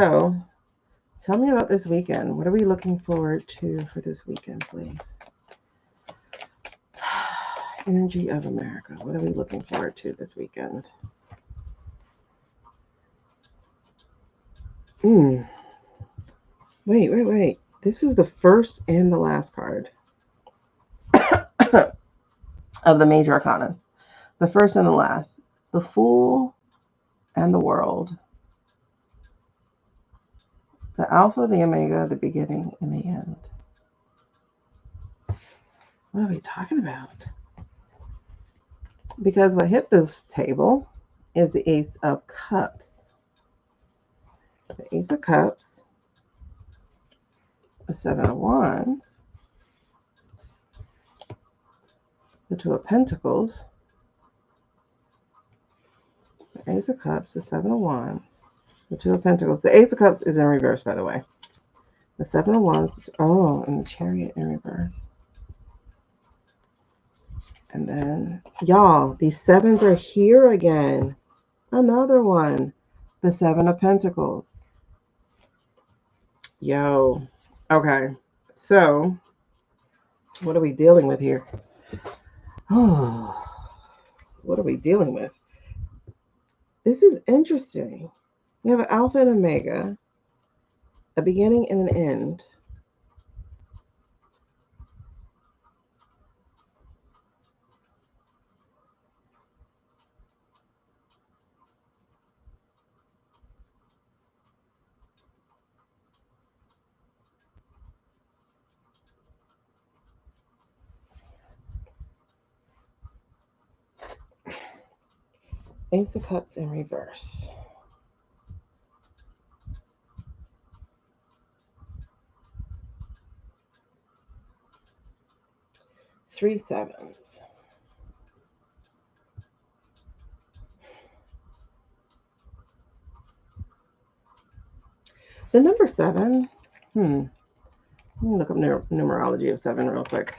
So, tell me about this weekend. What are we looking forward to for this weekend, please? Energy of America. What are we looking forward to this weekend? Wait. This is the first and the last card of the major arcana. The first and the last. The Fool and the World. The Alpha, the Omega, the beginning, and the end. What are we talking about? Because what hit this table is the Ace of Cups. The Ace of Cups, the Seven of Wands, the Two of Pentacles, the Ace of Cups, the Seven of Wands, the Two of Pentacles. The Ace of Cups is in reverse, by the way. The Seven of Wands, and the Chariot in reverse. And then, y'all, these sevens are here again. Another one. The Seven of Pentacles. Yo. Okay. So, what are we dealing with here? Oh, what are we dealing with? This is interesting. We have an Alpha and Omega, a beginning and an end. Ace of Cups in reverse. Three sevens. The number seven, let me look up numerology of seven real quick.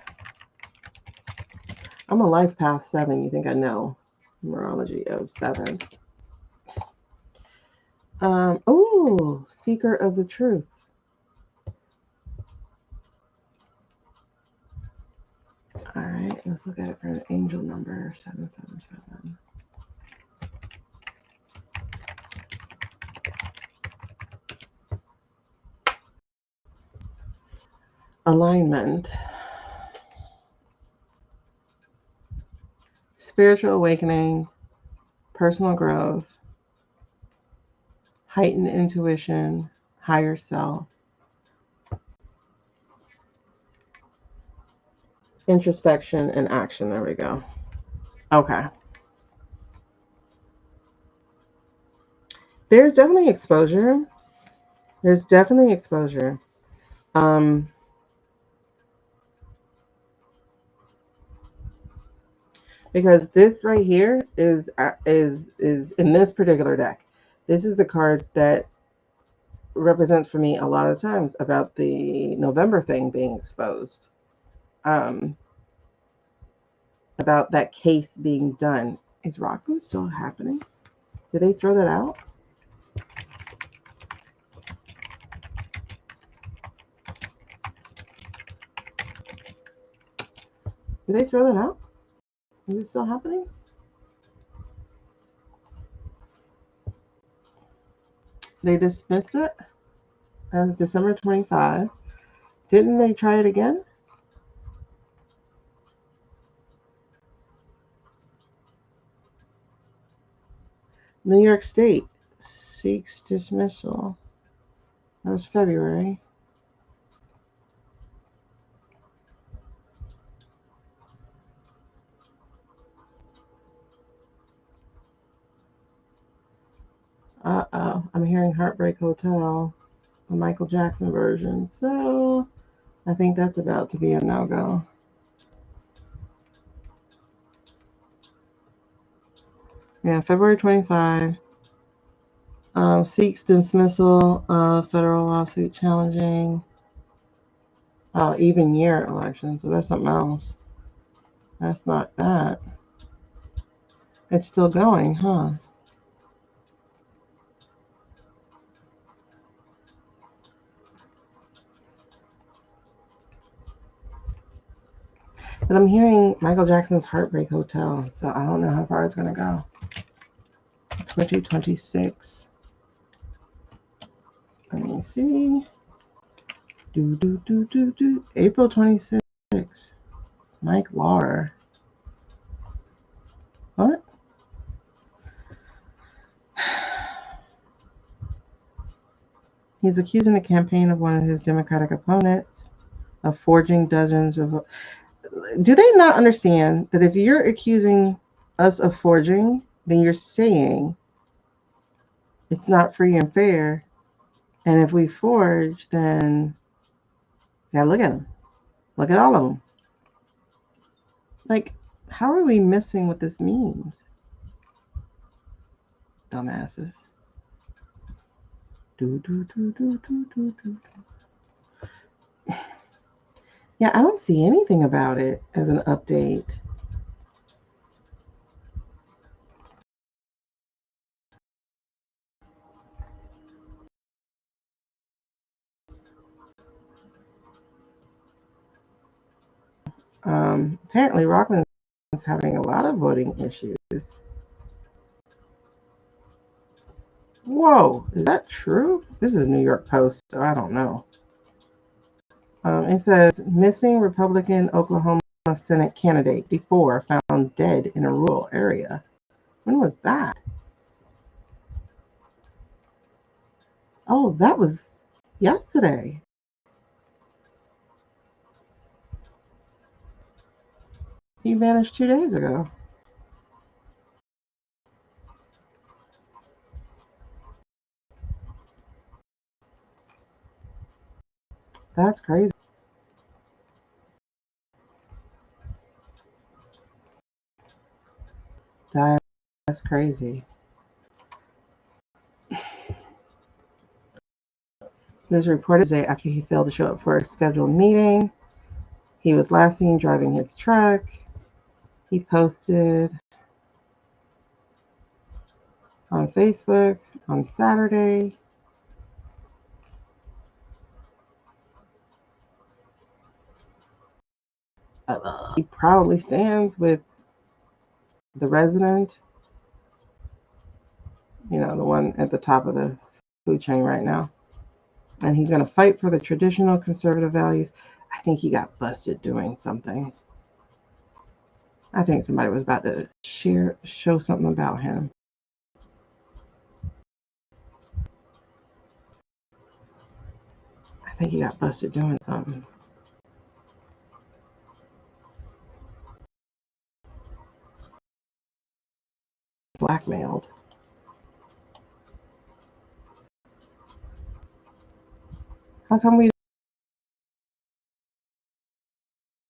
I'm a life past seven. You think I know numerology of seven? Seeker of the truth. All right, let's look at it for an angel number 777. Alignment. Spiritual awakening, personal growth, heightened intuition, higher self, introspection, and action. There we go. Okay. There's definitely exposure. Because this right here is in this particular deck. This is the card that represents for me a lot of times about the November thing being exposed. About that case being done. Is Rockland still happening? Did they throw that out? Did they throw that out? Is it still happening? They dismissed it as December 25. Didn't they try it again? New York State seeks dismissal. That was February. Uh-oh. I'm hearing Heartbreak Hotel, the Michael Jackson version. So I think that's about to be a no-go. Yeah, February 25. Seeks dismissal of federal lawsuit challenging even year election. So that's something else. That's not that. It's still going, huh? But I'm hearing Michael Jackson's Heartbreak Hotel, so I don't know how far it's gonna go. 2026. Let me see. April 26th. Mike Lauer. What? He's accusing the campaign of one of his Democratic opponents of forging dozens of. Do they not understand that if you're accusing us of forging, then you're saying it's not free and fair? And if we forge, then yeah, look at them. Look at all of them. Like, how are we missing what this means? Dumbasses. Yeah, I don't see anything about it as an update. Apparently, Rockland is having a lot of voting issues. Whoa, is that true? This is New York Post, so I don't know. It says missing Republican Oklahoma Senate candidate before found dead in a rural area. When was that? Oh, that was yesterday. He vanished 2 days ago. That's crazy. That's crazy. It was reported today after he failed to show up for a scheduled meeting. He was last seen driving his truck. He posted on Facebook on Saturday. He proudly stands with the resident, the one at the top of the food chain right now. And he's going to fight for the traditional conservative values. I think he got busted doing something. I think somebody was about to show something about him. I think he got busted doing something. Blackmailed. How come we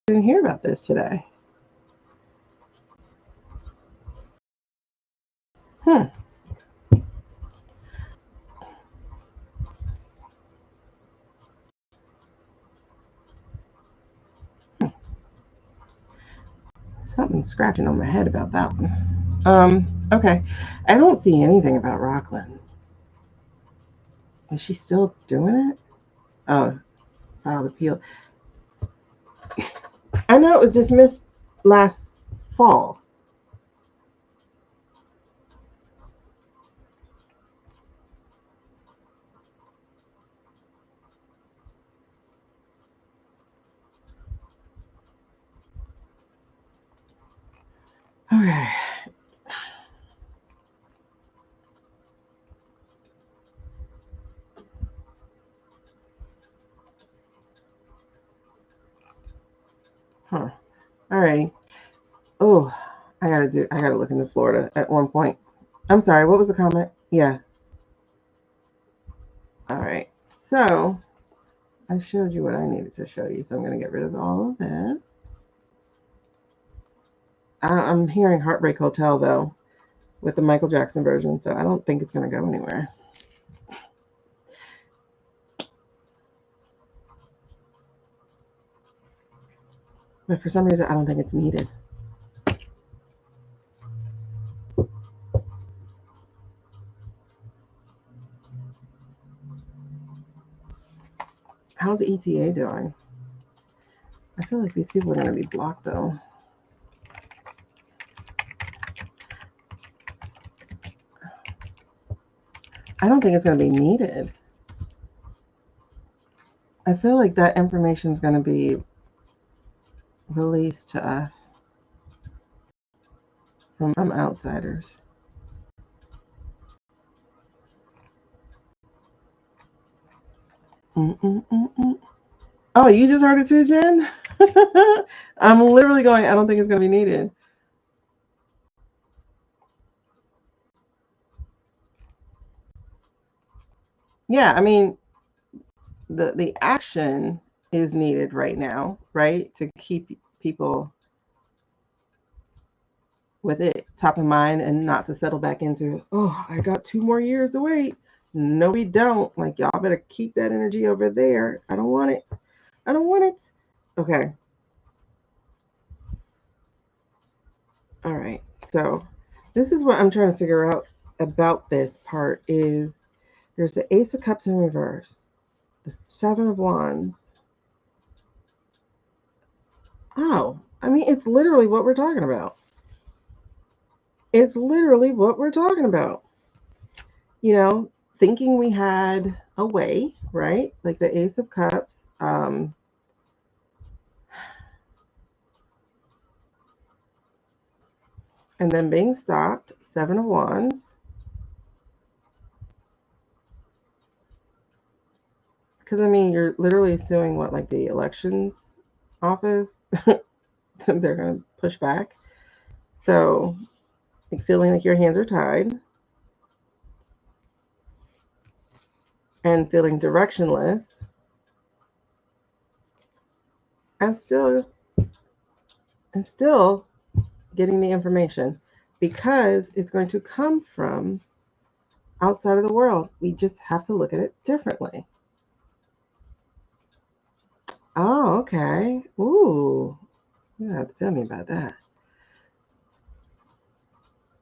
didn't hear about this today? Something's scratching on my head about that one. Okay. I don't see anything about Rockland. Is she still doing it? Oh, filed appeal. I know it was dismissed last fall. Okay. Huh. Alrighty. Oh, I gotta look into Florida at one point. I'm sorry, what was the comment? Yeah. Alright. So I showed you what I needed to show you, so I'm gonna get rid of all of this. I'm hearing Heartbreak Hotel though, with the Michael Jackson version, so I don't think it's gonna go anywhere. But for some reason I don't think it's needed. How's ETA doing? I feel like these people are going to be blocked though. I don't think it's going to be needed. I feel like that information is going to be released to us from outsiders. Mm-mm-mm-mm. Oh, you just heard it too, Jen? I'm literally going, I don't think it's going to be needed. Yeah, I mean, the action is needed right now, right? To keep people with it top of mind and not to settle back into, oh, I got 2 more years to wait. No, we don't. Like, y'all better keep that energy over there. I don't want it. I don't want it. Okay. All right. So this is what I'm trying to figure out about this part is there's the Ace of Cups in reverse, the Seven of Wands. Oh, I mean, it's literally what we're talking about. It's literally what we're talking about. You know, thinking we had a way, right? Like the Ace of Cups. And then being stopped, Seven of Wands. Because I mean, you're literally suing what, like the elections office? They're going to push back. So, like, feeling like your hands are tied and feeling directionless and still getting the information because it's going to come from outside of the world. We just have to look at it differently. Oh, okay. Ooh, you have to tell me about that.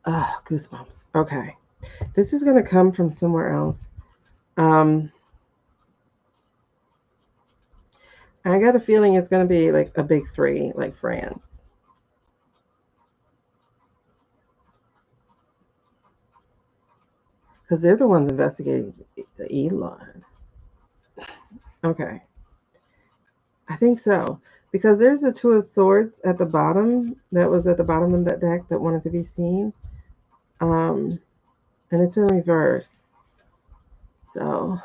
Ah, goosebumps. Okay. This is going to come from somewhere else. Um, I got a feeling it's going to be like a big three, like France. Because they're the ones investigating Elon. Okay. I think so. Because there's a Two of Swords at the bottom that was at the bottom of that deck that wanted to be seen. Um, and it's in reverse. So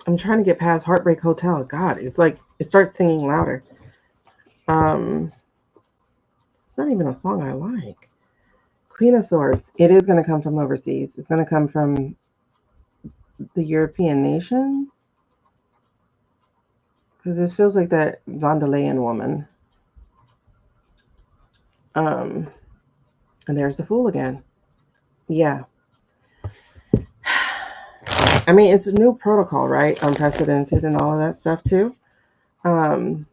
I'm trying to get past Heartbreak Hotel. God, it's like it starts singing louder. Um, it's not even a song I like. Queen of Swords. It is going to come from overseas. It's going to come from the European nations. Because this feels like that von der Leyen woman. Um, and there's the Fool again. Yeah. I mean, it's a new protocol, right? Unprecedented and all of that stuff too. Um,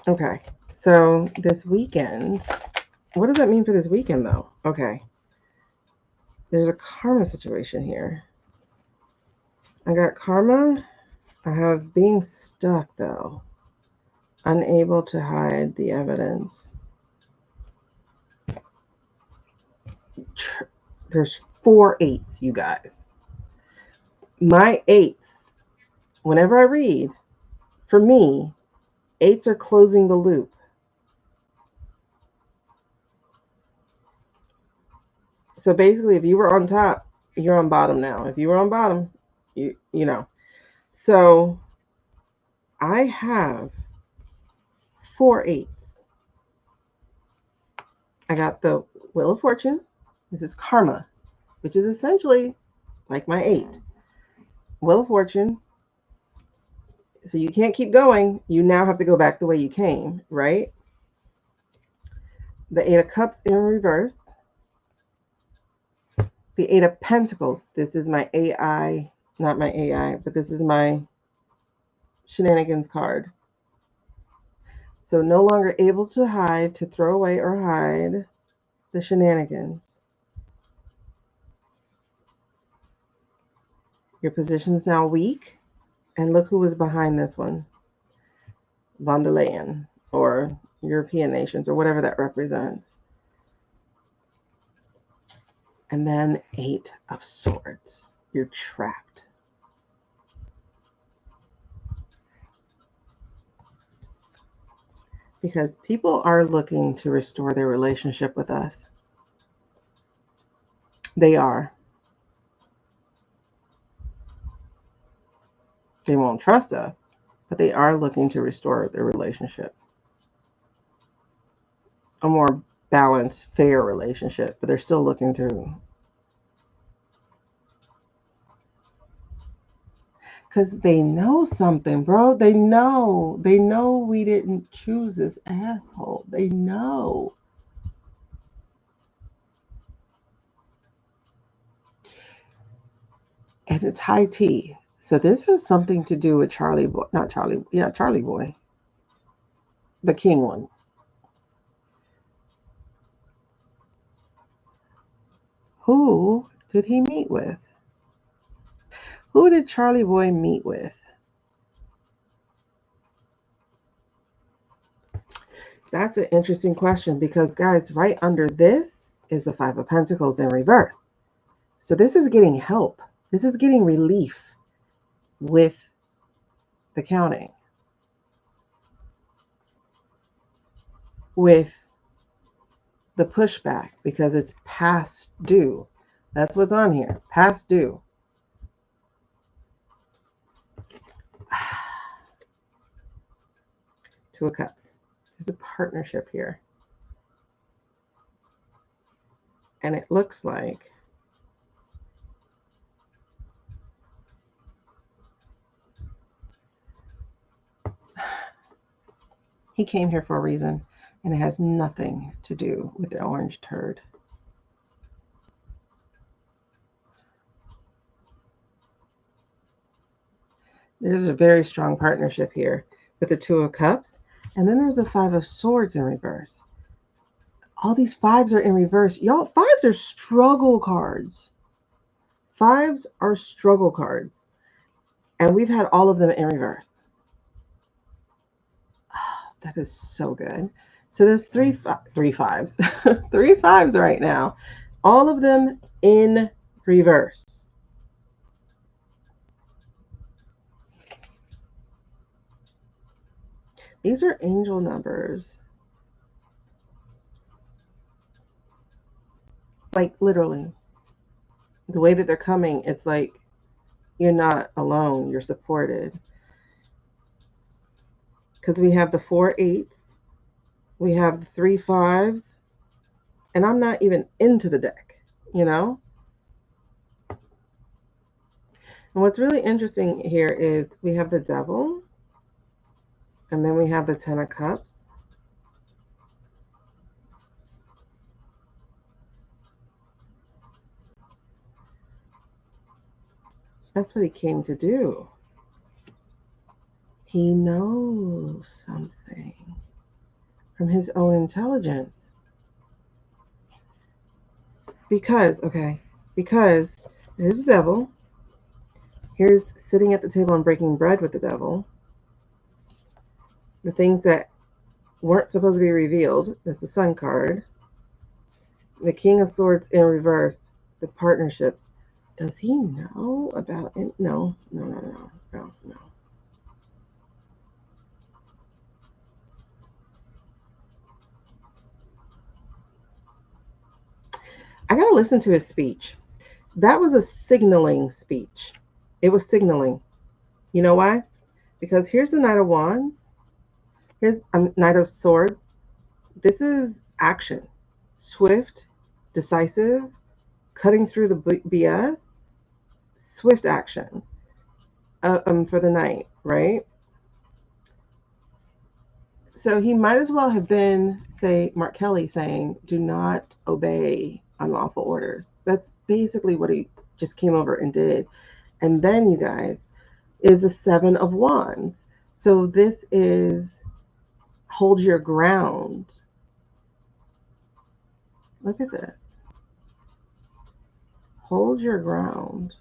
okay. So this weekend, what does that mean for this weekend though? Okay. There's a karma situation here. I got karma. I have being stuck though. Unable to hide the evidence. There's 4 8s, you guys. My 8s, whenever I read, for me, 8s are closing the loop. So basically, if you were on top, you're on bottom now. If you were on bottom, you know. So I have 4 8s. I got the Wheel of Fortune. This is karma, which is essentially like my 8. Wheel of Fortune. So you can't keep going. You now have to go back the way you came, right? The 8 of Cups in reverse. The Eight of Pentacles. This is my AI, not my AI, but this is my shenanigans card. So no longer able to hide, to throw away or hide the shenanigans. Your position's now weak. And look who was behind this one. Von der Leyen, or European nations, or whatever that represents. And then Eight of Swords. You're trapped. Because people are looking to restore their relationship with us. They are. They won't trust us, but they are looking to restore their relationship. A more balanced, fair relationship, but they're still looking to. Because they know something, bro. They know. They know we didn't choose this asshole. They know. And it's high tea. So this has something to do with Charlie Boy. Not Charlie. Yeah, Charlie Boy. The king one. Who did he meet with? Who did Charlie Boy meet with? That's an interesting question because, guys, right under this is the Five of Pentacles in reverse. So this is getting help. This is getting relief with the counting. With the pushback because it's past due. That's what's on here. Past due. Two of Cups. There's a partnership here. And it looks like he came here for a reason, and it has nothing to do with the orange turd. There's a very strong partnership here with the Two of Cups. And then there's the Five of Swords in reverse. All these fives are in reverse. Y'all, fives are struggle cards. Fives are struggle cards. And we've had all of them in reverse. Oh, that is so good. So there's three fives. Three fives right now. All of them in reverse. These are angel numbers. Like literally. The way that they're coming, it's like you're not alone. You're supported. Because we have the 4 8s. We have the 3 5s. And I'm not even into the deck, you know? And what's really interesting here is we have the Devil. And then we have the 10 of Cups. That's what he came to do. He knows something from his own intelligence. Because there's the Devil. Here's sitting at the table and breaking bread with the Devil. The things that weren't supposed to be revealed. That's the Sun card. The King of Swords in reverse. The partnerships. Does he know about it? No. I gotta listen to his speech. That was a signaling speech. It was signaling. You know why? Because here's the Knight of Wands. Here's a Knight of Swords. This is action. Swift, decisive, cutting through the BS. Swift action for the Knight, right? So he might as well have been, say, Mark Kelly saying, do not obey unlawful orders. That's basically what he just came over and did. And then, you guys, is the Seven of Wands. So this is hold your ground. Look at this. Hold your ground.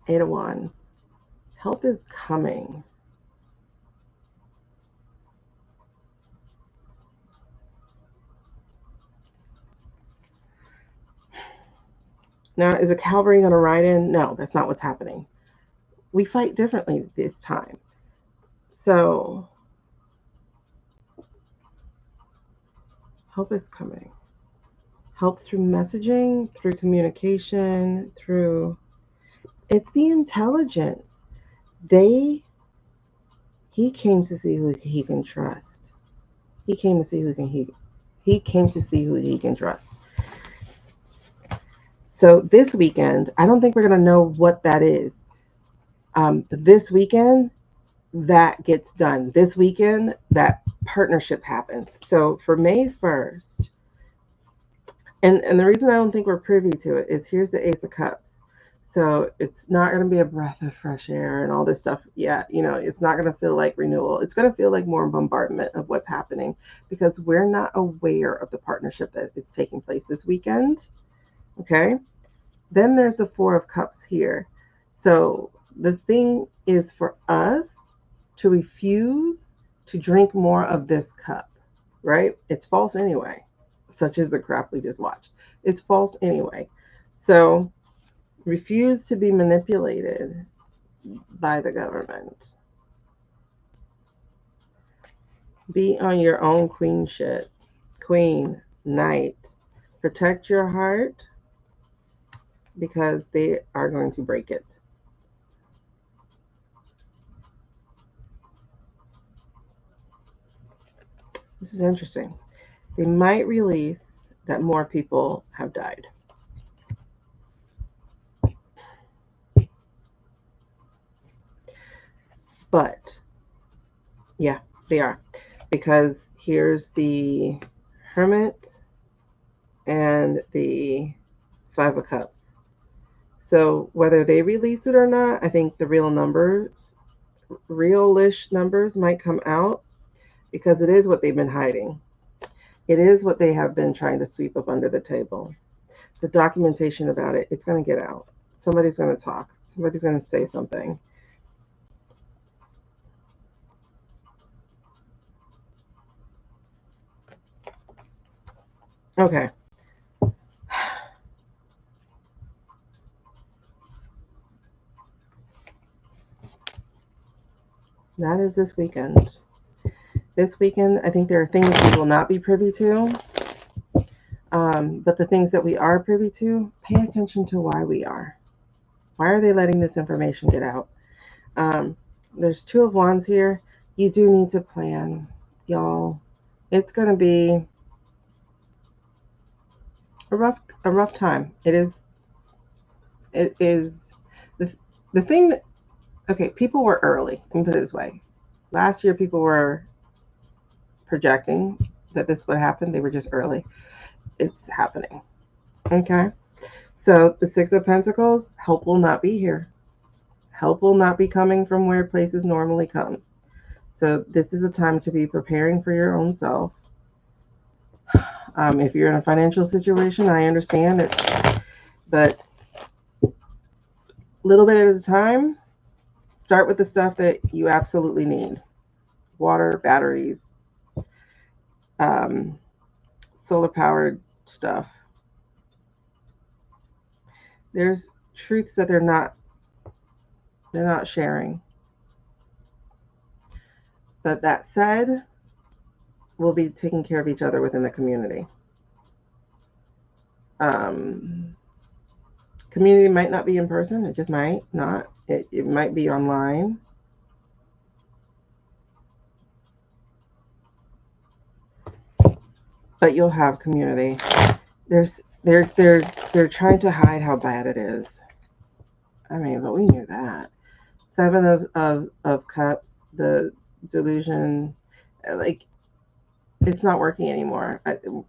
Eight of Wands. Help is coming. Now, is a cavalry going to ride in? No, that's not what's happening. We fight differently this time. So, help is coming. Help through messaging, through communication, through... It's the intelligence. He came to see who he can trust. He came to see who he came to see who he can trust. So this weekend, I don't think we're going to know what that is. This weekend, that gets done. This weekend, that partnership happens. So for May 1st, and the reason I don't think we're privy to it is here's the Ace of Cups. So it's not going to be a breath of fresh air and all this stuff. Yeah, it's not going to feel like renewal. It's going to feel like more bombardment of what's happening because we're not aware of the partnership that is taking place this weekend. Okay. Then there's the Four of Cups here. So the thing is for us to refuse to drink more of this cup, right? It's false anyway, such as the crap we just watched. It's false anyway. So refuse to be manipulated by the government. Be on your own queen shit. Queen, Knight. Protect your heart because they are going to break it. This is interesting. They might release that more people have died. But, yeah, they are. Because here's the Hermit and the Five of Cups. So whether they release it or not, I think the realish numbers might come out because it is what they've been hiding. It is what they have been trying to sweep up under the table. The documentation about it, it's going to get out. Somebody's going to talk. Somebody's going to say something. Okay. That is this weekend. This weekend, I think there are things we will not be privy to. But the things that we are privy to, pay attention to why we are. Why are they letting this information get out? There's Two of Wands here. You do need to plan, y'all. It's going to be a rough time. It is the thing that, okay, people were early. Let me put it this way. Last year, people were projecting that this would happen. They were just early. It's happening. Okay. So the Six of Pentacles, help will not be here. Help will not be coming from where places normally comes. So this is a time to be preparing for your own self. If you're in a financial situation, I understand it. But little bit at a time, start with the stuff that you absolutely need. Water, batteries, solar powered stuff. There's truths that they're not sharing. But that said, we'll be taking care of each other within the community. Community might not be in person. It just might not. It might be online. But you'll have community. They're trying to hide how bad it is. I mean, but we knew that. Seven of Cups, the delusion, like it's not working anymore.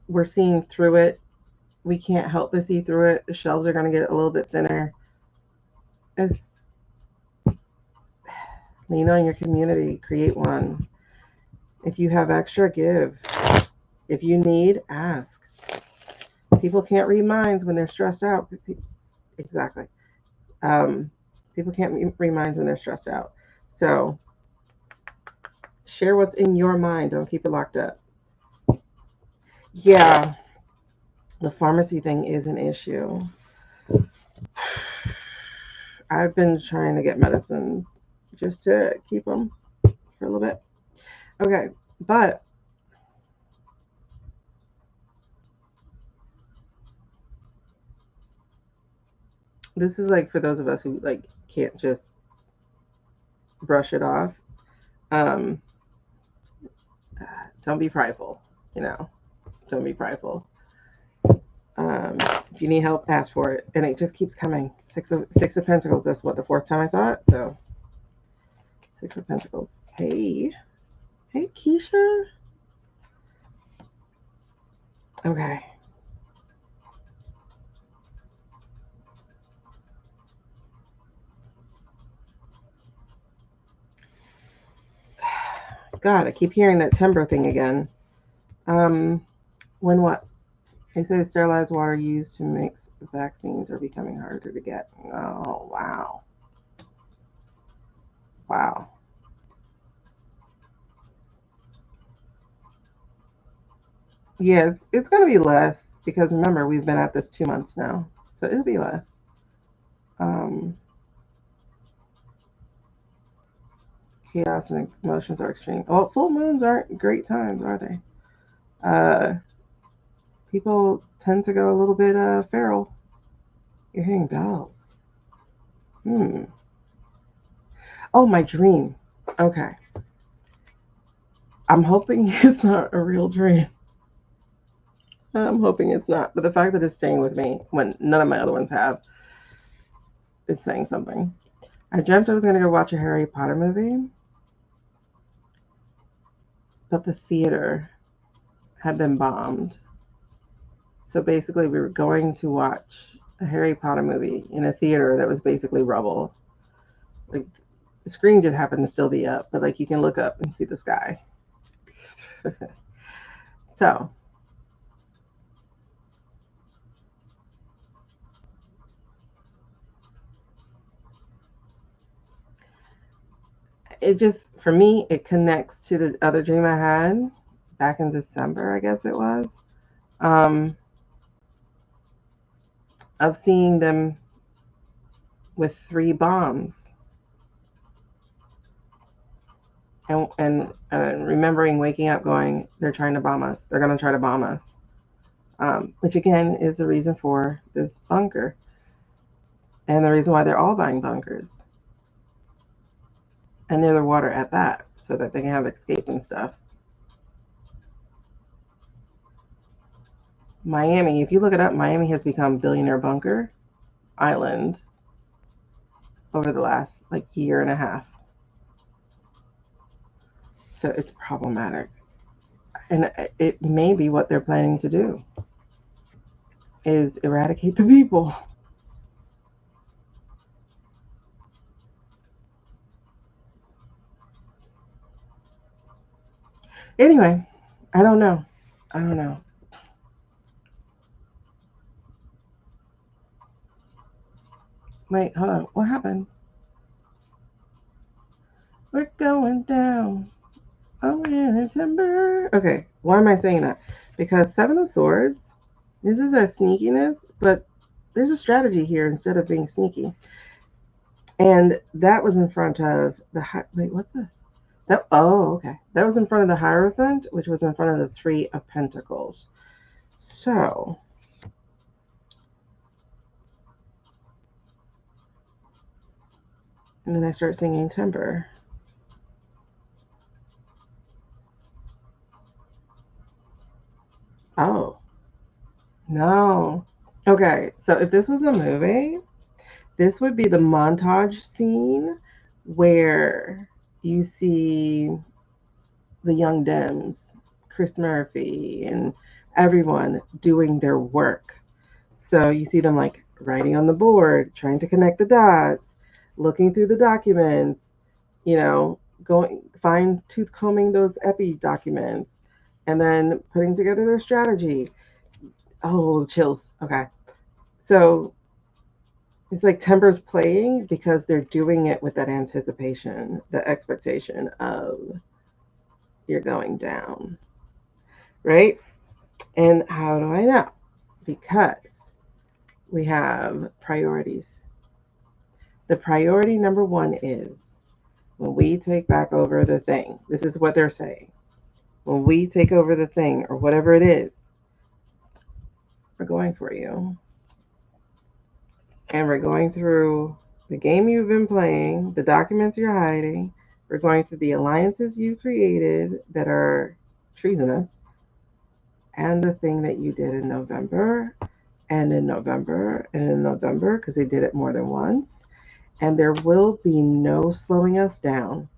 We're seeing through it. We can't help but see through it. The shelves are going to get a little bit thinner. It's, lean on your community, create one. If you have extra, give. If you need, ask. People can't read minds when they're stressed out. Exactly. Um, People can't read minds when they're stressed out. So share what's in your mind. Don't keep it locked up. Yeah, the pharmacy thing is an issue. I've been trying to get medicines just to keep them for a little bit. Okay, but this is like for those of us who like can't just brush it off. Um, don't be prideful. You know, don't be prideful. Um, if you need help, ask for it, and it just keeps coming. Six of Pentacles. That's what the fourth time I saw it. So Six of Pentacles. Hey, hey, Keisha. Okay. God, I keep hearing that timber thing again. When what? They say sterilized water used to mix vaccines are becoming harder to get. Oh, wow. Wow. Yeah, it's going to be less because remember, we've been at this 2 months now. So it'll be less. Um, Chaos and emotions are extreme. Well, full moons aren't great times, are they? Uh, People tend to go a little bit feral. You're hearing bells. Hmm. Oh, my dream. Okay. I'm hoping it's not a real dream. I'm hoping it's not. But the fact that it's staying with me when none of my other ones have, it's saying something. I dreamt I was going to go watch a Harry Potter movie, but the theater had been bombed. So basically, we were going to watch a Harry Potter movie in a theater that was basically rubble. Like the screen just happened to still be up, but like you can look up and see the sky. So it just, for me, it connects to the other dream I had back in December, I guess it was, um, of seeing them with three bombs and remembering waking up going, they're trying to bomb us. They're going to try to bomb us. Which again is the reason for this bunker and the reason why they're all buying bunkers and near the water at that so that they can have escape and stuff. Miami, if you look it up, Miami has become billionaire bunker island over the last like year and a half. So it's problematic. And it may be what they're planning to do is eradicate the people. Anyway, I don't know. I don't know. Wait, hold on. What happened? We're going down. Oh, in timber. Okay, why am I saying that? Because Seven of Swords, this is a sneakiness, but there's a strategy here instead of being sneaky. And that was in front of the wait, what's this? That okay. That was in front of the Hierophant, which was in front of the Three of Pentacles. So and then I start singing timber. Oh no. Okay, so if this was a movie, this would be the montage scene where you see the young Dems Chris Murphy and everyone doing their work. So you see them like writing on the board, trying to connect the dots, looking through the documents, going fine tooth combing those epi documents, and then putting together their strategy. Oh, chills. Okay. So it's like tempers playing because they're doing it with that anticipation, the expectation of you're going down, right? And how do I know? Because we have priorities. The priority number one is when we take back over the thing. This is what they're saying. When we take over the thing or whatever it is, we're going for you. And we're going through the game you've been playing, the documents you're hiding. We're going through the alliances you created that are treasonous, and the thing that you did in November, and in November, and in November, because they did it more than once. And there will be no slowing us down.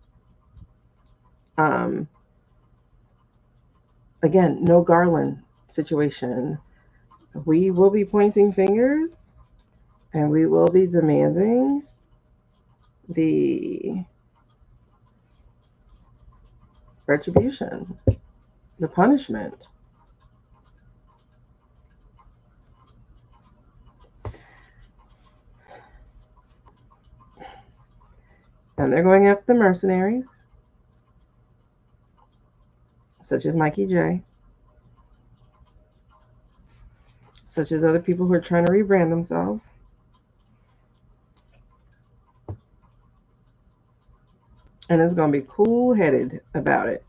Um, Again, no Garland situation. We will be pointing fingers and we will be demanding the retribution, the punishment. And they're going after the mercenaries, such as Mikey J, such as other people who are trying to rebrand themselves. And it's going to be cool-headed about it.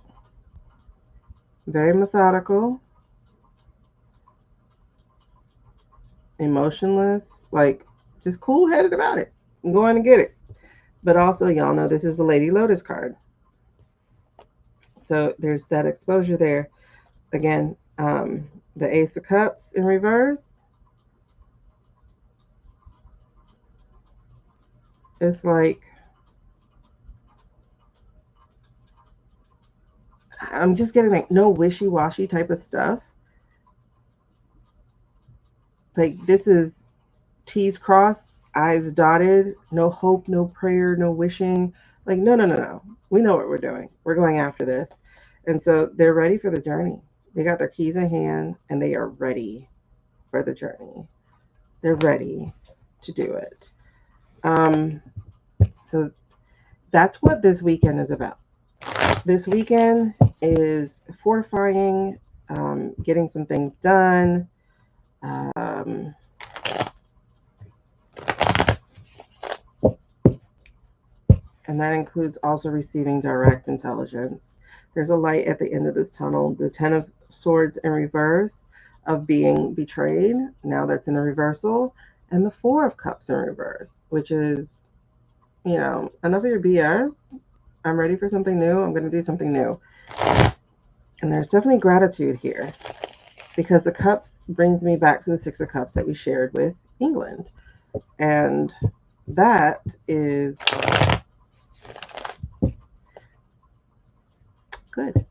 Very methodical, emotionless, like just cool-headed about it. I'm going to get it. But also, y'all know this is the Lady Lotus card. So there's that exposure there. Again, the Ace of Cups in reverse. It's like, I'm just getting like no wishy-washy type of stuff. Like this is T's crossed, I's dotted, no hope, no prayer, no wishing. Like, no. We know what we're doing. We're going after this. And so they're ready for the journey. They got their keys in hand and they are ready for the journey. They're ready to do it. So that's what this weekend is about. This weekend is fortifying, getting some things done. Um, and that includes also receiving direct intelligence. There's a light at the end of this tunnel. The Ten of Swords in reverse of being betrayed. Now that's in the reversal. And the Four of Cups in reverse, which is, enough of your BS. I'm ready for something new. I'm going to do something new. And there's definitely gratitude here because the cups brings me back to the Six of Cups that we shared with England. And that is good.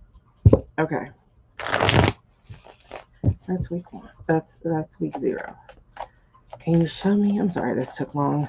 Okay. That's week one. That's week 0. Can you show me? I'm sorry this took long.